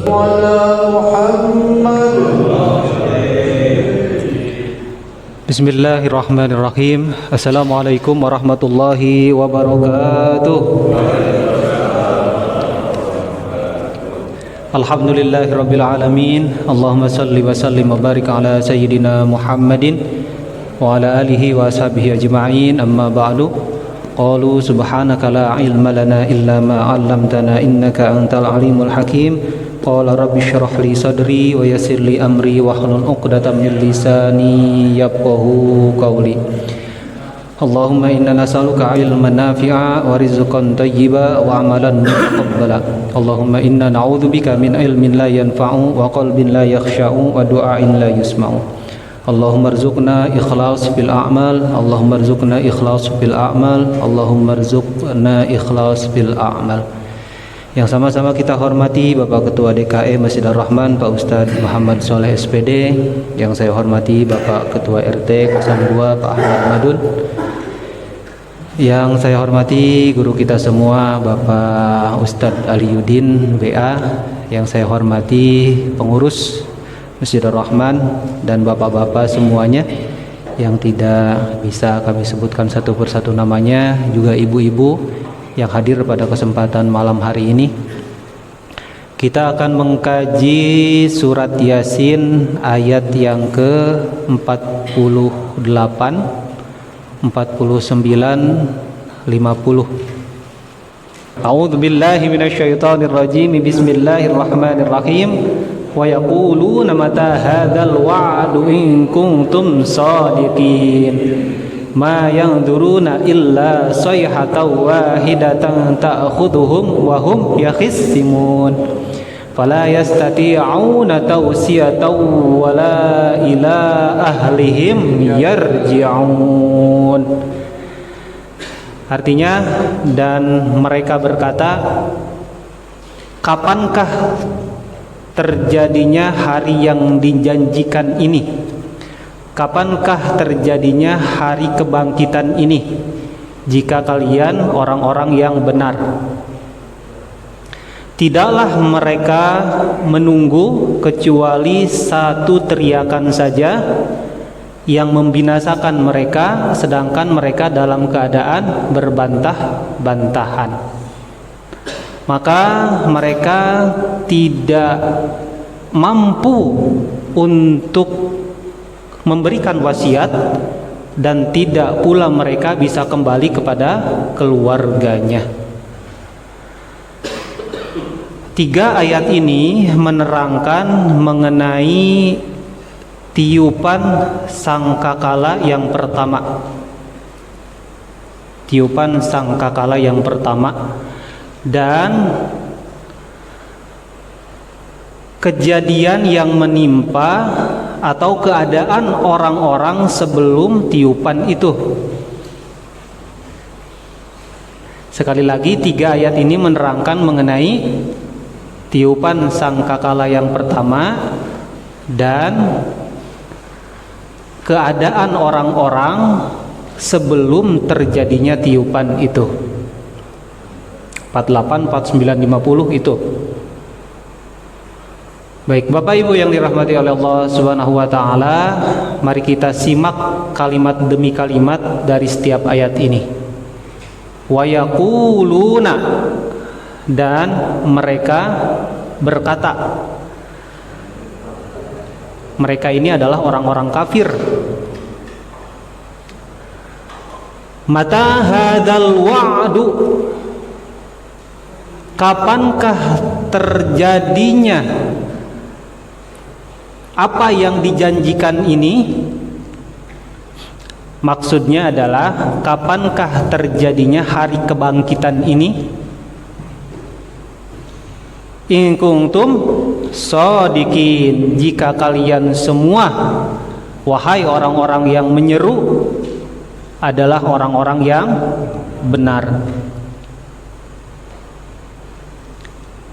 وعلى محمد. Bismillahirrahmanirrahim. Assalamualaikum warahmatullahi wabarakatuh. Alhamdulillahirabbil alamin. Allahumma shalli wa sallim wa barik ala sayyidina Muhammadin wa ala alihi wa ashabihi ajma'in. Amma ba'du. Qalu subhanaka la ilma lana illa ma 'allamtana innaka antal alimul hakim. Qala rabbi shrah li sadri wa yassir li amri wahlul 'uqdatam min lisani yafqahu qawli. Allahumma inna nas'aluka ilman nafi'a wa rizqan thayyiba wa amalan mutaqabbala. Allahumma inna na'udzubika min ilmin la yanfa'u wa qalbin la yakhsha'u wa du'ain la yusma'u. Allahumma rzuqna ikhlas fil a'mal. Allahumma rzuqna ikhlas fil a'mal. Allahumma rzuqna ikhlas fil a'mal. Yang sama-sama kita hormati Bapak Ketua DKM Masjid Ar-Rahman Pak Ustadz Muhammad Soleh SPD. Yang saya hormati Bapak Ketua RT 02 Pak Ahmad Madun. Yang saya hormati guru kita semua Bapak Ustadz Aliyuddin WA. Yang saya hormati pengurus Masjid Ar-Rahman dan bapak-bapak semuanya yang tidak bisa kami sebutkan satu persatu namanya, juga ibu-ibu yang hadir pada kesempatan malam hari ini. Kita akan mengkaji surat Yasin ayat yang ke-48, 49, 50. A'udzu billahi minasyaitonir rajim. Bismillahirrahmanirrahim. Wa yaquluna mata hadzal wa'du in kuntum shadiqin. Ma yanzuruna illa sayhatan wahidatan ta'khudhuhum wa hum yakhisimun. Fala yastati'una tawsiyatan wala ila ahlihim yarji'un. Artinya, dan mereka berkata, kapankah terjadinya hari yang dijanjikan ini? Kapankah terjadinya hari kebangkitan ini jika kalian orang-orang yang benar? Tidaklah mereka menunggu kecuali satu teriakan saja yang membinasakan mereka, sedangkan mereka dalam keadaan berbantah-bantahan. Maka mereka tidak mampu untuk memberikan wasiat, dan tidak pula mereka bisa kembali kepada keluarganya. 3 ayat ini menerangkan mengenai tiupan sangkakala yang pertama. Tiupan sangkakala yang pertama dan kejadian yang menimpa atau keadaan orang-orang sebelum tiupan itu. Sekali lagi, 3 ayat ini menerangkan mengenai tiupan sangkakala yang pertama dan keadaan orang-orang sebelum terjadinya tiupan itu. 48, 49, 50 itu. Baik, Bapak Ibu yang dirahmati oleh Allah Subhanahu wa taala, mari kita simak kalimat demi kalimat dari setiap ayat ini. Wa yaquluna, dan mereka berkata. Mereka ini adalah orang-orang kafir. Mata hadzal wa'du, kapankah terjadinya apa yang dijanjikan ini? Maksudnya adalah kapankah terjadinya hari kebangkitan ini? In kuntum shadiqin, jika kalian semua, wahai orang-orang yang menyeru, adalah orang-orang yang benar.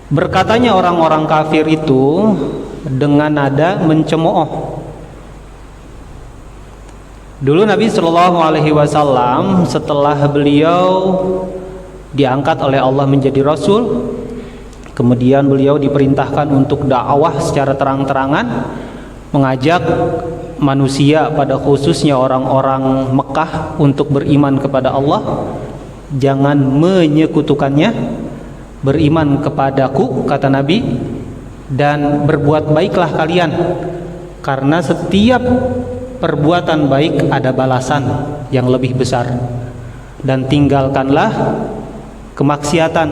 Berkatanya orang-orang kafir itu dengan nada mencemooh. Dulu Nabi Shallallahu Alaihi Wasallam setelah beliau diangkat oleh Allah menjadi Rasul, Kemudian beliau diperintahkan untuk dakwah secara terang-terangan, mengajak manusia, pada khususnya orang-orang Mekah, untuk beriman kepada Allah, jangan menyekutukannya, beriman kepadaku, kata Nabi, dan berbuat baiklah kalian, karena setiap perbuatan baik ada balasan yang lebih besar, dan tinggalkanlah kemaksiatan,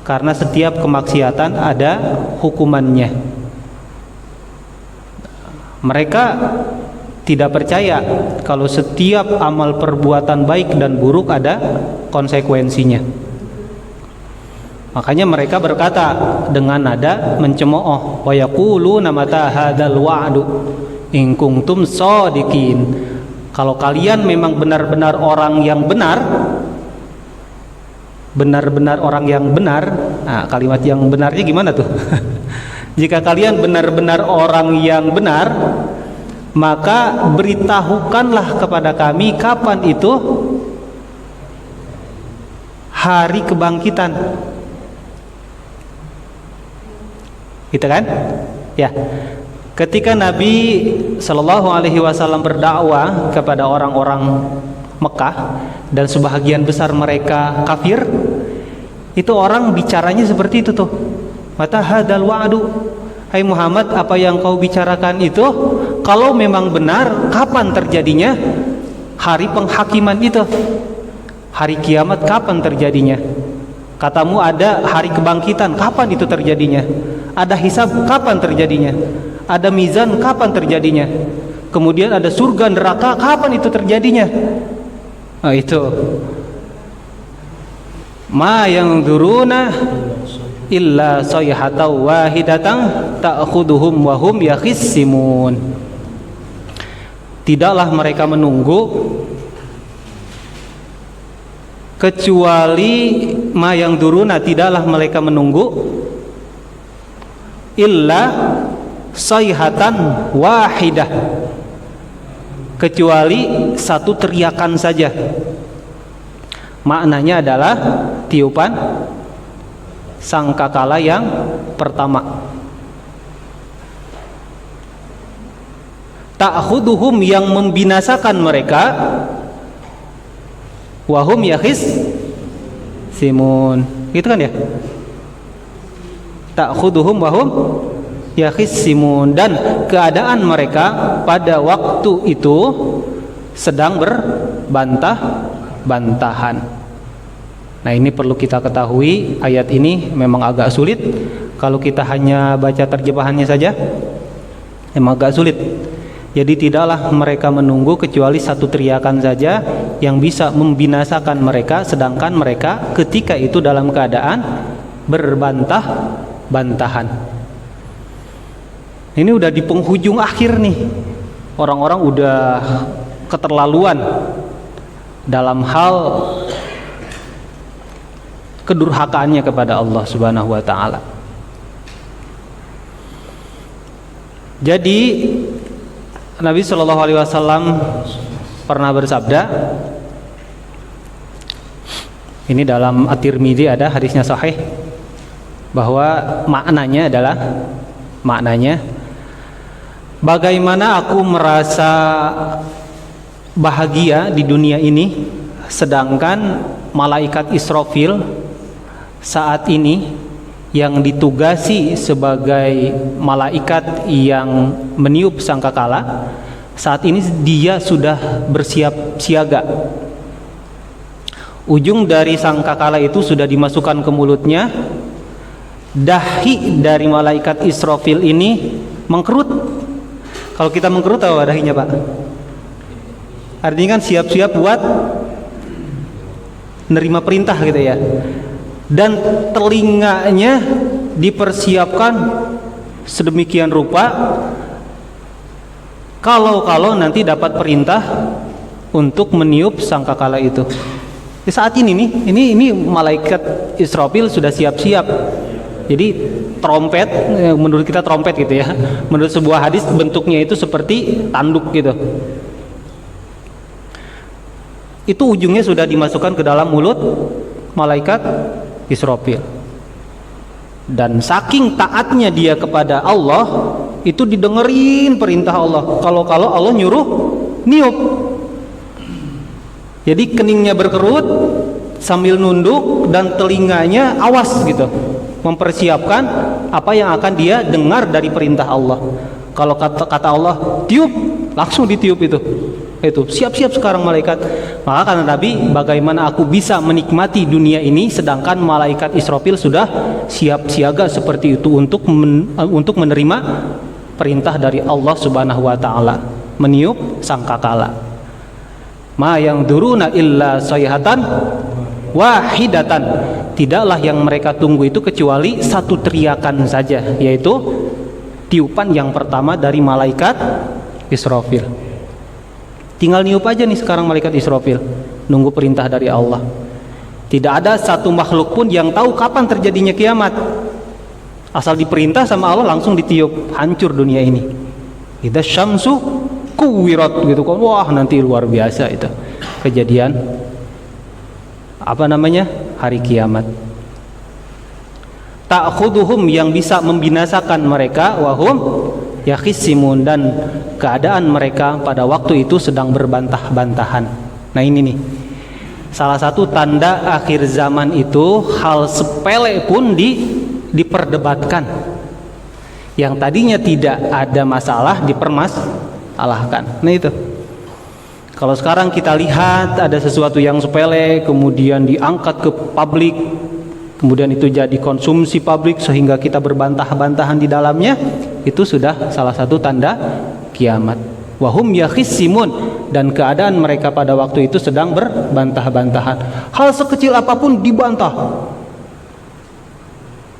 karena setiap kemaksiatan ada hukumannya. Mereka tidak percaya kalau setiap amal perbuatan baik dan buruk ada konsekuensinya. Makanya mereka berkata dengan nada mencemooh, wa yaquluna mata hadzal wa'du in kuntum shadiqin. Kalau kalian memang benar-benar orang yang benar, benar-benar orang yang benar. Nah, kalimat yang benarnya gimana tuh? Jika kalian benar-benar orang yang benar, maka beritahukanlah kepada kami kapan itu hari kebangkitan. Gitu kan? Ya. Ketika Nabi Shallallahu Alaihi Wasallam berdakwah kepada orang-orang Mekah dan sebahagian besar mereka kafir, itu orang bicaranya seperti itu tuh. Mata hadal wa'du, hai Muhammad, apa yang kau bicarakan itu kalau memang benar, kapan terjadinya hari penghakiman itu? Hari kiamat kapan terjadinya? Katamu ada hari kebangkitan, kapan itu terjadinya? Ada hisab, kapan terjadinya? Ada mizan, kapan terjadinya? Kemudian ada surga neraka, kapan itu terjadinya? Nah, itu ma yang duruna illa sayhatan wahidatan ta'khuduhum wa hum yakhissimun. Tidaklah mereka menunggu kecuali ma yang duruna, tidaklah mereka menunggu illa sayhatan wahidah, kecuali satu teriakan saja. Maknanya adalah tiupan sangkakala yang pertama. Ta'khuduhum, yang membinasakan mereka, wahum yakhissimun. Gitu kan ya? Ta'khuduhum wahum yakhissimun, dan keadaan mereka pada waktu itu sedang berbantah-bantahan. Nah, ini perlu kita ketahui, ayat ini memang agak sulit. Kalau kita hanya baca terjemahannya saja, memang agak sulit. Jadi tidaklah mereka menunggu kecuali satu teriakan saja yang bisa membinasakan mereka, sedangkan mereka ketika itu dalam keadaan berbantah-bantahan. Ini udah di penghujung akhir nih. Orang-orang udah keterlaluan dalam hal kedurhakaannya kepada Allah Subhanahu wa taala. Jadi Nabi Shallallahu alaihi wasallam pernah bersabda, ini dalam At-Tirmidzi ada hadisnya sahih, bahwa maknanya adalah, bagaimana aku merasa bahagia di dunia ini, sedangkan malaikat Israfil saat ini yang ditugasi sebagai malaikat yang meniup sangkakala, saat ini dia sudah bersiap siaga. Ujung dari sangkakala itu sudah dimasukkan ke mulutnya. Dahi dari malaikat Israfil ini mengkerut. Kalau kita mengkerut, tahu dahinya Pak? Artinya kan siap-siap buat nerima perintah gitu ya. Dan telinganya dipersiapkan sedemikian rupa, kalau nanti dapat perintah untuk meniup sangkakala itu. Saat ini nih, ini malaikat Israfil sudah siap-siap. Jadi trompet, menurut kita trompet gitu ya. Menurut sebuah hadis bentuknya itu seperti tanduk gitu. Itu ujungnya sudah dimasukkan ke dalam mulut malaikat Israfil. Dan saking taatnya dia kepada Allah, itu didengerin perintah Allah. Kalau Allah nyuruh niup, jadi keningnya berkerut sambil nunduk dan telinganya awas gitu, mempersiapkan apa yang akan dia dengar dari perintah Allah. Kalau kata Allah tiup, langsung ditiup itu siap-siap sekarang malaikat. Maka kata Nabi, bagaimana aku bisa menikmati dunia ini sedangkan malaikat Israfil sudah siap siaga seperti itu untuk menerima perintah dari Allah Subhanahu wa taala, meniup sangkakala. Ma yang duruna illa sayhatan wahidatan, tidaklah yang mereka tunggu itu kecuali satu teriakan saja, yaitu tiupan yang pertama dari malaikat Israfil. Tinggal niup aja nih sekarang malaikat Israfil, nunggu perintah dari Allah. Tidak ada satu makhluk pun yang tahu kapan terjadinya kiamat. Asal diperintah sama Allah langsung ditiup, hancur dunia ini. Idza syamsu kuwirat gitu kan. Wah, nanti luar biasa itu kejadian hari kiamat. Ta'khuduhum, yang bisa membinasakan mereka, wahum yakhisimun, dan keadaan mereka pada waktu itu sedang berbantah-bantahan. Nah ini nih, salah satu tanda akhir zaman itu hal sepele pun diperdebatkan. Yang tadinya tidak ada masalah dipermasalahkan. Nah itu, kalau sekarang kita lihat ada sesuatu yang sepele kemudian diangkat ke publik, kemudian itu jadi konsumsi publik sehingga kita berbantah-bantahan di dalamnya, itu sudah salah satu tanda kiamat. Wahum yakhisimun, dan keadaan mereka pada waktu itu sedang berbantah-bantahan. Hal sekecil apapun dibantah,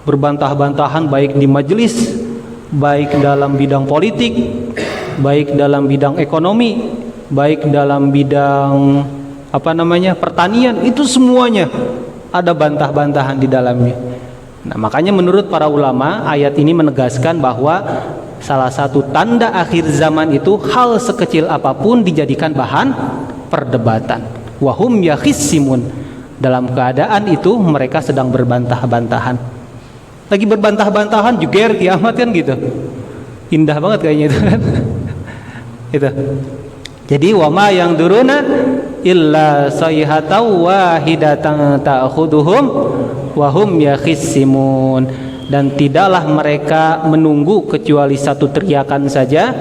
berbantah-bantahan, baik di majelis, baik dalam bidang politik, baik dalam bidang ekonomi, baik dalam bidang pertanian, itu semuanya ada bantah-bantahan di dalamnya. Nah, makanya menurut para ulama, ayat ini menegaskan bahwa salah satu tanda akhir zaman itu hal sekecil apapun dijadikan bahan perdebatan. Wahum yakhisimun, dalam keadaan itu mereka sedang berbantah-bantahan. Lagi berbantah-bantahan juga kiamat kan gitu. Indah banget kayaknya itu kan. Itu. Jadi wama yang duruna illa sayhatan wahidatan ta'khuduhum wa hum yakhisimun, dan tidaklah mereka menunggu kecuali satu teriakan saja,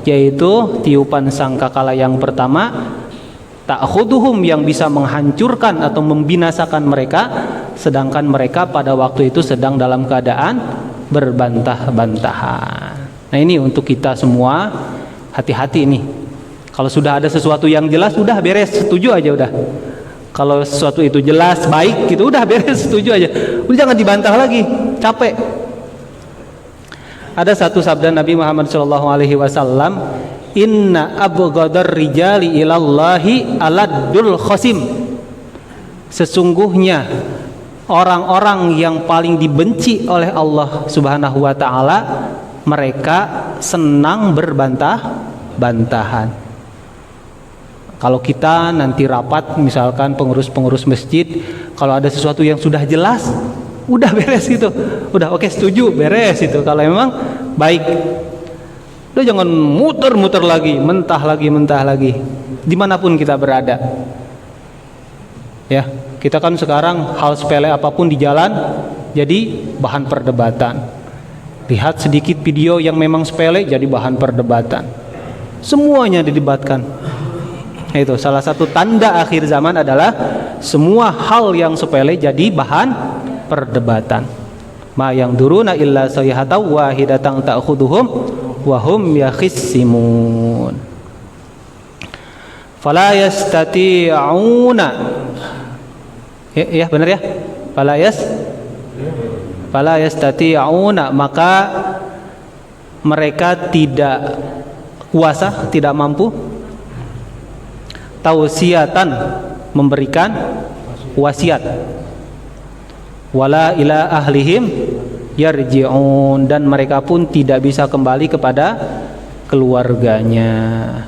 yaitu tiupan sangkakala yang pertama, ta'khuduhum, yang bisa menghancurkan atau membinasakan mereka, sedangkan mereka pada waktu itu sedang dalam keadaan berbantah-bantahan. Nah ini untuk kita semua, hati-hati nih. Kalau sudah ada sesuatu yang jelas, udah beres, setuju aja udah. Kalau sesuatu itu jelas, baik gitu, udah beres, setuju aja. Udah jangan dibantah lagi, capek. Ada satu sabda Nabi Muhammad SAW, inna abghadar rijali ilallahi aladdul khosim. Sesungguhnya orang-orang yang paling dibenci oleh Allah Subhanahu wa ta'ala, mereka senang berbantah-bantahan. Kalau kita nanti rapat, misalkan pengurus-pengurus masjid, kalau ada sesuatu yang sudah jelas, udah beres gitu, udah oke, setuju, beres itu. Kalau memang baik, udah jangan muter-muter lagi, mentah lagi, dimanapun kita berada. Ya, kita kan sekarang hal sepele apapun di jalan jadi bahan perdebatan. Lihat sedikit video yang memang sepele jadi bahan perdebatan. Semuanya didebatkan. Itu salah satu tanda akhir zaman adalah semua hal yang sepele jadi bahan perdebatan. Ma yang duruna illa sayhatan wahidatan ta'khuduhum wa hum yakhisimun. Fala yastati'una. Ya benar ya? Fala yastati'una, maka mereka tidak kuasa, tidak mampu tausiatan, memberikan wasiat, wala ila ahlihim yarji'un, dan mereka pun tidak bisa kembali kepada keluarganya.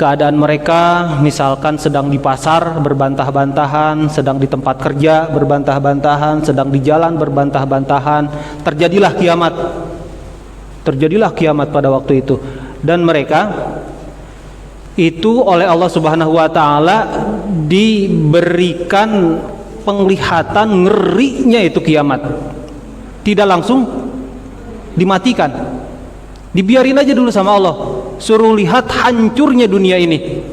keadaan mereka misalkan sedang di pasar berbantah-bantahan, sedang di tempat kerja berbantah-bantahan, sedang di jalan berbantah-bantahan, terjadilah kiamat. Terjadilah kiamat pada waktu itu. Dan mereka itu oleh Allah Subhanahu wa taala diberikan penglihatan ngerinya itu kiamat. Tidak langsung dimatikan. Dibiarin aja dulu sama Allah. Suruh lihat hancurnya dunia ini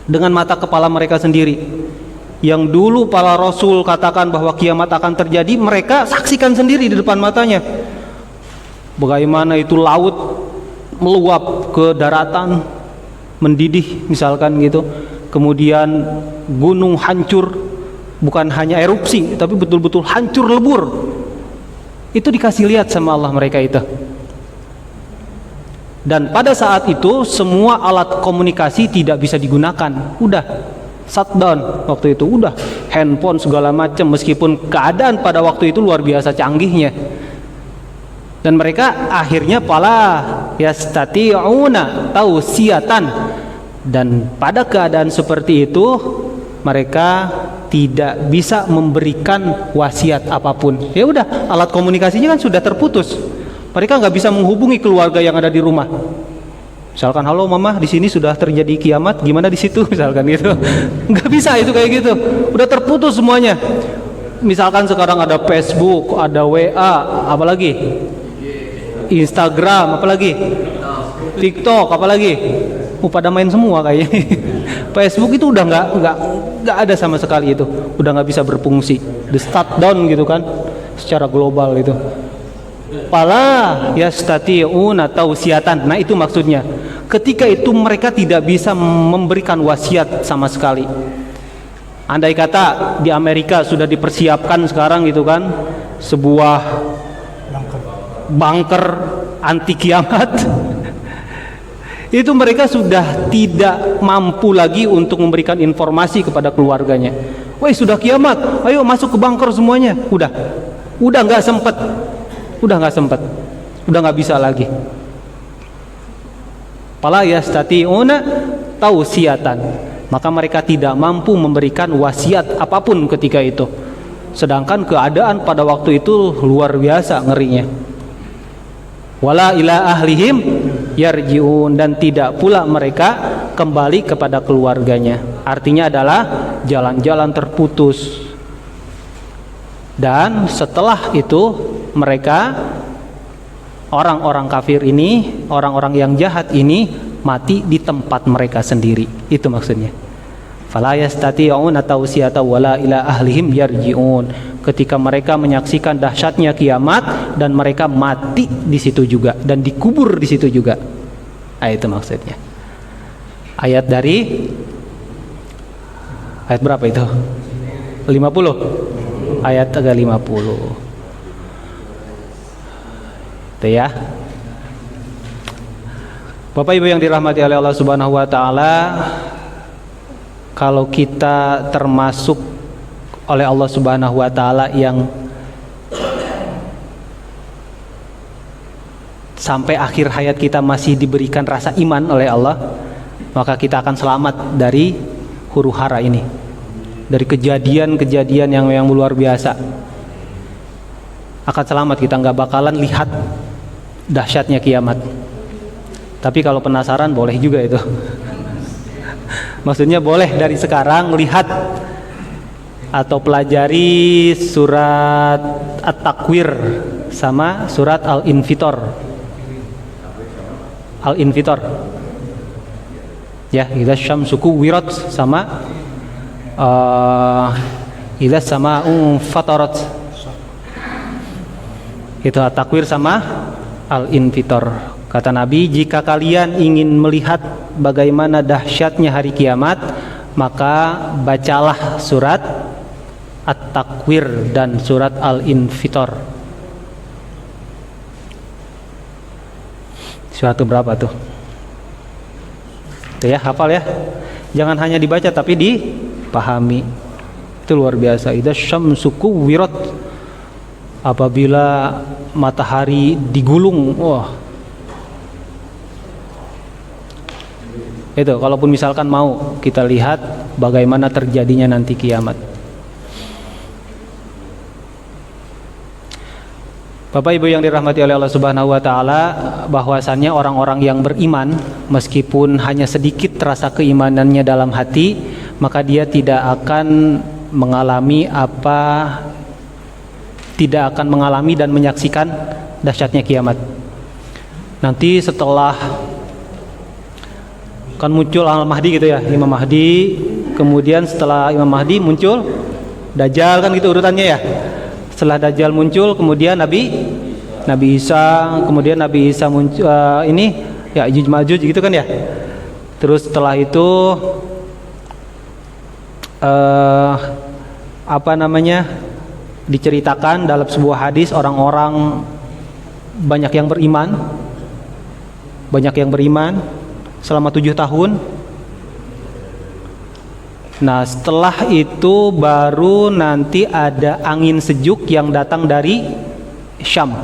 dengan mata kepala mereka sendiri. Yang dulu para rasul katakan bahwa kiamat akan terjadi, mereka saksikan sendiri di depan matanya. Bagaimana itu laut meluap ke daratan, mendidih misalkan gitu. Kemudian gunung hancur, bukan hanya erupsi tapi betul-betul hancur lebur. Itu dikasih lihat sama Allah mereka itu. Dan pada saat itu semua alat komunikasi tidak bisa digunakan. Udah shutdown waktu itu, udah handphone segala macam, meskipun keadaan pada waktu itu luar biasa canggihnya. Dan mereka akhirnya pala yastati'una tausiatan, dan pada keadaan seperti itu mereka tidak bisa memberikan wasiat apapun. Ya udah, alat komunikasinya kan sudah terputus. Mereka nggak bisa menghubungi keluarga yang ada di rumah. Misalkan, halo mama, di sini sudah terjadi kiamat, gimana di situ, misalkan gitu. Nggak bisa itu kayak gitu. Udah terputus semuanya. Misalkan sekarang ada Facebook, ada WA, apalagi Instagram, apalagi TikTok, apalagi pada main semua kayaknya. Facebook itu udah nggak ada sama sekali itu. Udah nggak bisa berfungsi. The shutdown gitu kan, secara global itu. Fala yastati'una tausiatan. Nah itu maksudnya. Ketika itu mereka tidak bisa memberikan wasiat sama sekali. Andai kata di Amerika sudah dipersiapkan sekarang gitu kan, sebuah bunker anti kiamat, itu mereka sudah tidak mampu lagi untuk memberikan informasi kepada keluarganya. Woi, sudah kiamat, ayo masuk ke bunker semuanya. Udah nggak sempet. Udah nggak bisa lagi. Fala yastati'una tausiatan, maka mereka tidak mampu memberikan wasiat apapun ketika itu. Sedangkan keadaan pada waktu itu luar biasa ngerinya. Wala ila ahlihim yarji'un, dan tidak pula mereka kembali kepada keluarganya. Artinya adalah jalan-jalan terputus. Dan setelah itu mereka, orang-orang kafir ini, orang-orang yang jahat ini mati di tempat mereka sendiri. Itu maksudnya. Fala yastati'una tausiyata wala ila ahlihim yarji'un. Ketika mereka menyaksikan dahsyatnya kiamat dan mereka mati di situ juga dan dikubur di situ juga. Itu maksudnya. Ayat dari ayat berapa itu? 50. Ayat 50. Itu ya. Bapak Ibu yang dirahmati oleh Allah Subhanahu wa taala, kalau kita termasuk oleh Allah Subhanahu wa taala yang sampai akhir hayat kita masih diberikan rasa iman oleh Allah, maka kita akan selamat dari huru-hara ini, dari kejadian-kejadian yang luar biasa. Akan selamat, kita nggak bakalan lihat dahsyatnya kiamat. Tapi kalau penasaran boleh juga itu. Maksudnya boleh dari sekarang lihat atau pelajari surat At-Takwir sama surat Al-Infitor. Al-Infitor. Ya, idza syamsuku wirat sama idza sama'u fatarat. Itu At-Takwir sama Al-Infitor. Kata Nabi, jika kalian ingin melihat bagaimana dahsyatnya hari kiamat, maka bacalah surat At-Takwir dan surat Al-Infitor. Suatu berapa tuh? Itu ya, hafal ya. Jangan hanya dibaca tapi dipahami. Itu luar biasa. Idza syamsu kuwirat. Apabila matahari digulung, wah. Itu kalaupun misalkan mau kita lihat bagaimana terjadinya nanti kiamat. Bapak Ibu yang dirahmati oleh Allah Subhanahu wa taala, bahwasannya orang-orang yang beriman meskipun hanya sedikit terasa keimanannya dalam hati, maka dia tidak akan mengalami dan menyaksikan dahsyatnya kiamat. Nanti setelah kan muncul Al-Mahdi gitu ya, Imam Mahdi, kemudian setelah Imam Mahdi muncul Dajjal, kan gitu urutannya ya. Setelah Dajjal muncul, kemudian Nabi Isa, kemudian Nabi Isa muncul, ini ya Ya'juj Ma'juj gitu kan ya. Terus setelah itu diceritakan dalam sebuah hadis orang-orang banyak yang beriman selama 7 tahun. Nah setelah itu baru nanti ada angin sejuk yang datang dari Syam.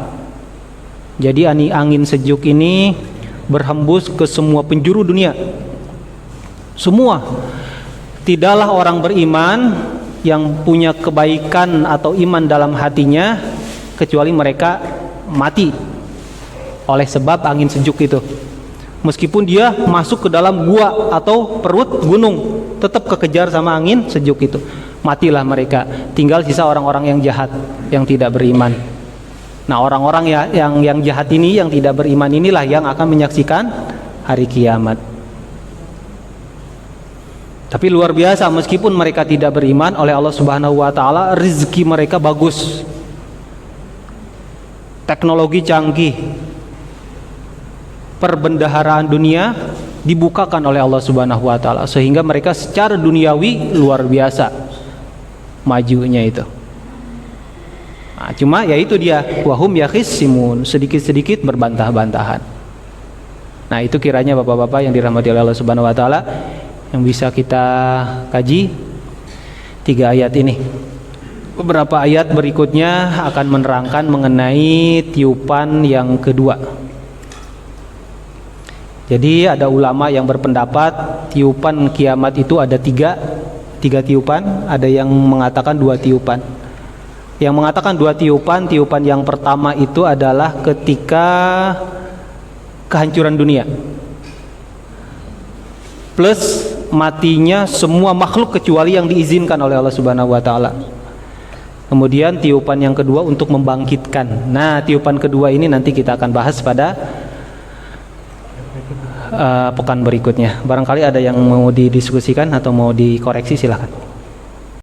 Jadi angin sejuk ini berhembus ke semua penjuru dunia. Semua. Tidaklah orang beriman yang punya kebaikan atau iman dalam hatinya kecuali mereka mati oleh sebab angin sejuk itu. Meskipun dia masuk ke dalam gua atau perut gunung, tetap kekejar sama angin sejuk itu. Matilah mereka. Tinggal sisa orang-orang yang jahat, yang tidak beriman. Nah, orang-orang yang jahat ini, yang tidak beriman inilah yang akan menyaksikan hari kiamat. Tapi luar biasa, meskipun mereka tidak beriman, oleh Allah Subhanahu wa taala rezeki mereka bagus. Teknologi canggih. Perbendaharaan dunia dibukakan oleh Allah Subhanahu wa taala sehingga mereka secara duniawi luar biasa majunya itu. Nah, cuma ya itu dia, wahum yakhisimun, sedikit-sedikit berbantah-bantahan. Nah, itu kiranya Bapak-bapak yang dirahmati oleh Allah Subhanahu wa taala yang bisa kita kaji 3 ayat ini. Beberapa ayat berikutnya akan menerangkan mengenai tiupan yang kedua. Jadi ada ulama yang berpendapat tiupan kiamat itu ada tiga tiupan, ada yang mengatakan 2 tiupan. Yang mengatakan 2 tiupan, tiupan yang pertama itu adalah ketika kehancuran dunia, plus matinya semua makhluk kecuali yang diizinkan oleh Allah Subhanahu wa taala. Kemudian tiupan yang kedua untuk membangkitkan. Nah, tiupan kedua ini nanti kita akan bahas pada pekan berikutnya. Barangkali ada yang mau didiskusikan atau mau dikoreksi, silakan.